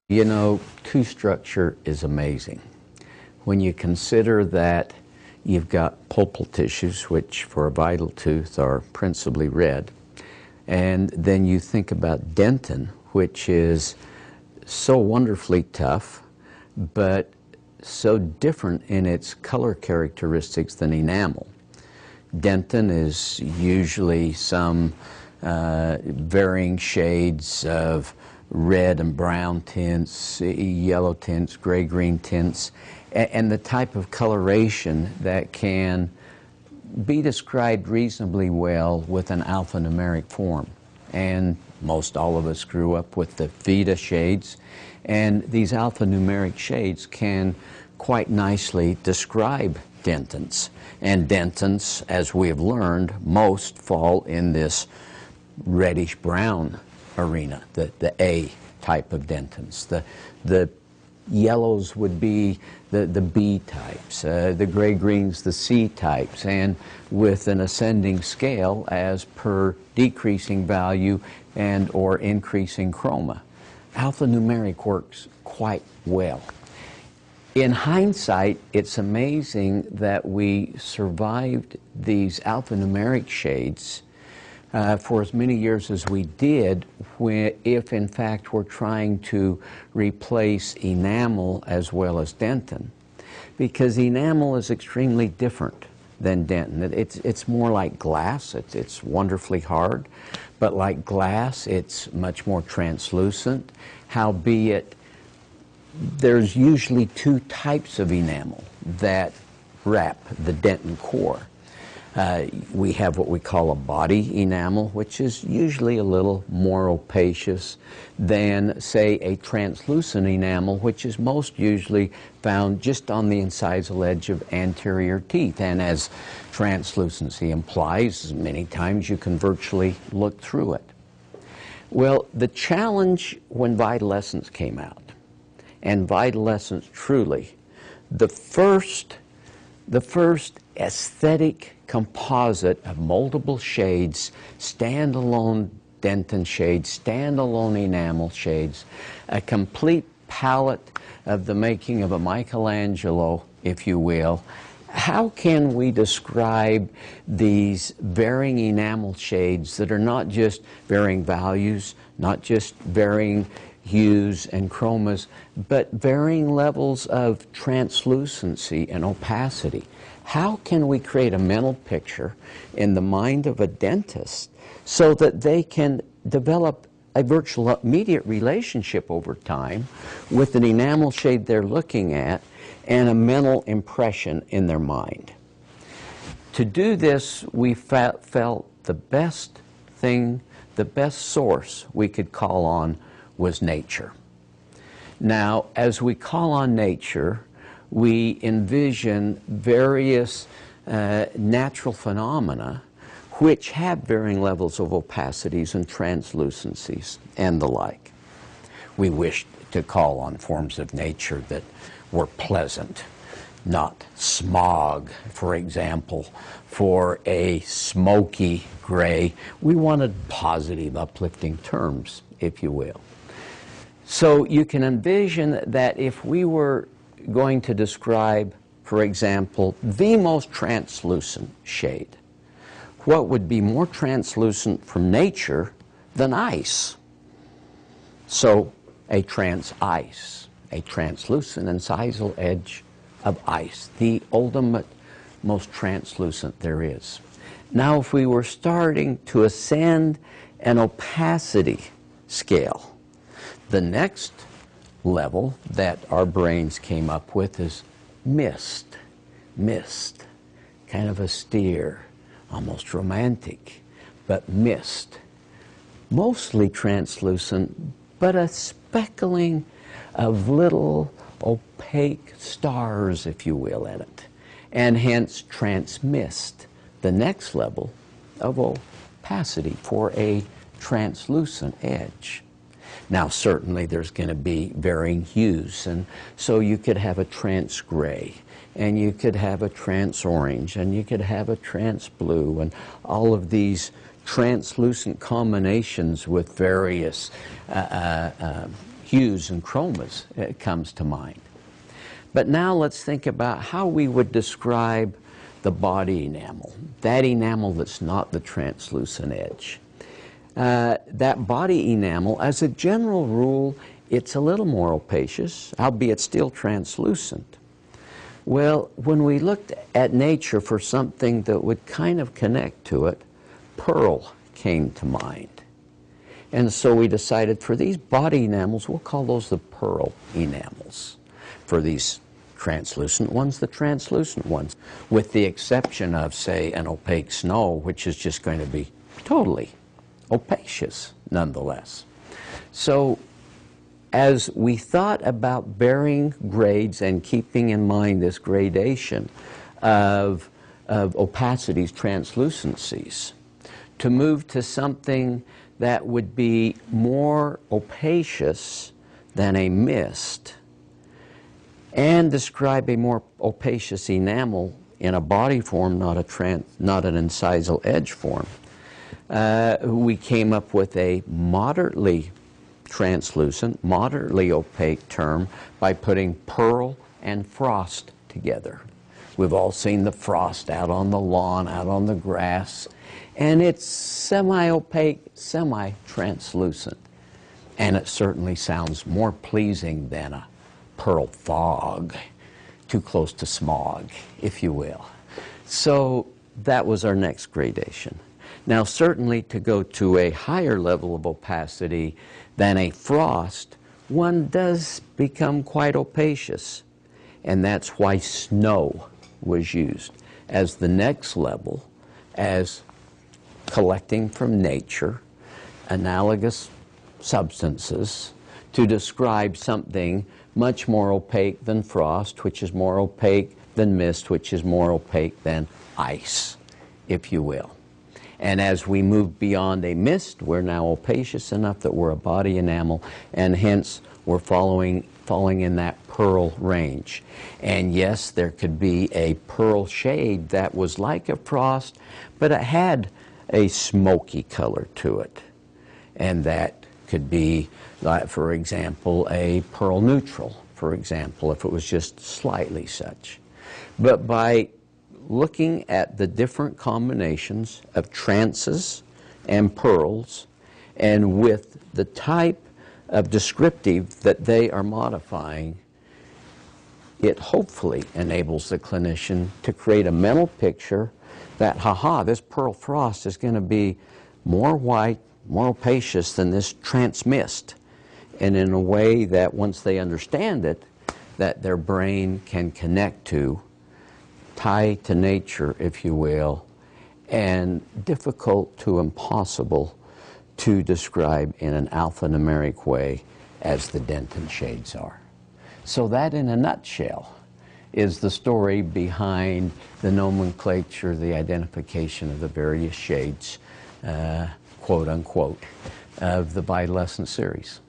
You know, tooth structure is amazing. When you consider that you've got pulpal tissues, which for a vital tooth are principally red, and then you think about dentin, which is so wonderfully tough, but so different in its color characteristics than enamel. Dentin is usually some varying shades of red and brown tints, yellow tints, gray-green tints, and the type of coloration that can be described reasonably well with an alphanumeric form. And most all of us grew up with the Vita shades, and these alphanumeric shades can quite nicely describe dentins. And dentins, as we have learned, most fall in this reddish-brown arena, the A type of dentins. The yellows would be the B types, the gray-greens the C types, and with an ascending scale as per decreasing value and or increasing chroma. Alphanumeric works quite well. In hindsight, it's amazing that we survived these alphanumeric shades for as many years as we did, if in fact we're trying to replace enamel as well as dentin. Because enamel is extremely different than dentin. It's more like glass. It's wonderfully hard, but like glass, it's much more translucent. Howbeit, there's usually two types of enamel that wrap the dentin core. We have what we call a body enamel, which is usually a little more opacious than, say, a translucent enamel, which is most usually found just on the incisal edge of anterior teeth. And as translucency implies, many times you can virtually look through it. Well, the challenge when Vital Escence came out, and Vital Escence truly, the first aesthetic composite of multiple shades, standalone dentin shades, standalone enamel shades, a complete palette of the making of a Michelangelo, if you will. How can we describe these varying enamel shades that are not just varying values, not just varying hues and chromas, but varying levels of translucency and opacity? How can we create a mental picture in the mind of a dentist so that they can develop a virtual immediate relationship over time with an enamel shade they're looking at and a mental impression in their mind? To do this, we felt the best thing, the best source we could call on was nature. Now, as we call on nature, we envision various natural phenomena which have varying levels of opacities and translucencies and the like. We wished to call on forms of nature that were pleasant, not smog, for example, for a smoky gray. We wanted positive, uplifting terms, if you will. So you can envision that if we were going to describe, for example, the most translucent shade, what would be more translucent from nature than ice? So a trans-ice, a translucent incisal edge of ice, the ultimate, most translucent there is. Now, if we were starting to ascend an opacity scale, the next level that our brains came up with is mist, kind of austere, almost romantic, but mist, mostly translucent, but a speckling of little opaque stars, if you will, in it, and hence transmist, the next level of opacity for a translucent edge. Now, certainly there's going to be varying hues, and so you could have a trans gray, and you could have a trans orange, and you could have a trans blue, and all of these translucent combinations with various hues and chromas comes to mind. But now let's think about how we would describe the body enamel, that enamel that's not the translucent edge. That body enamel, as a general rule, it's a little more opacious, albeit still translucent. Well, when we looked at nature for something that would kind of connect to it, pearl came to mind. And so we decided for these body enamels, we'll call those the pearl enamels. For these translucent ones, the translucent ones, with the exception of, say, an opaque snow, which is just going to be totally opacious nonetheless. So as we thought about varying grades and keeping in mind this gradation of opacities, translucencies, to move to something that would be more opacious than a mist and describe a more opacious enamel in a body form, not an incisal edge form, we came up with a moderately translucent, moderately opaque term by putting pearl and frost together. We've all seen the frost out on the lawn, out on the grass, and it's semi-opaque, semi-translucent. And it certainly sounds more pleasing than a pearl fog, too close to smog, if you will. So that was our next gradation. Now certainly to go to a higher level of opacity than a frost, one does become quite opacious. And that's why snow was used as the next level, as collecting from nature analogous substances to describe something much more opaque than frost, which is more opaque than mist, which is more opaque than ice, if you will. And as we move beyond a mist, we're now opacious enough that we're a body enamel, and hence we're falling in that pearl range. And yes, there could be a pearl shade that was like a frost, but it had a smoky color to it. And that could be, like, for example, a pearl neutral, for example, if it was just slightly such. But by looking at the different combinations of trances and pearls, and with the type of descriptive that they are modifying, it hopefully enables the clinician to create a mental picture that, this pearl frost is going to be more white, more opacious than this trans mist, and in a way that once they understand it, that their brain can connect to, tie to nature, if you will, and difficult to impossible to describe in an alphanumeric way as the Denton shades are. So that, in a nutshell, is the story behind the nomenclature, the identification of the various shades, quote unquote, of the Vital Essence series.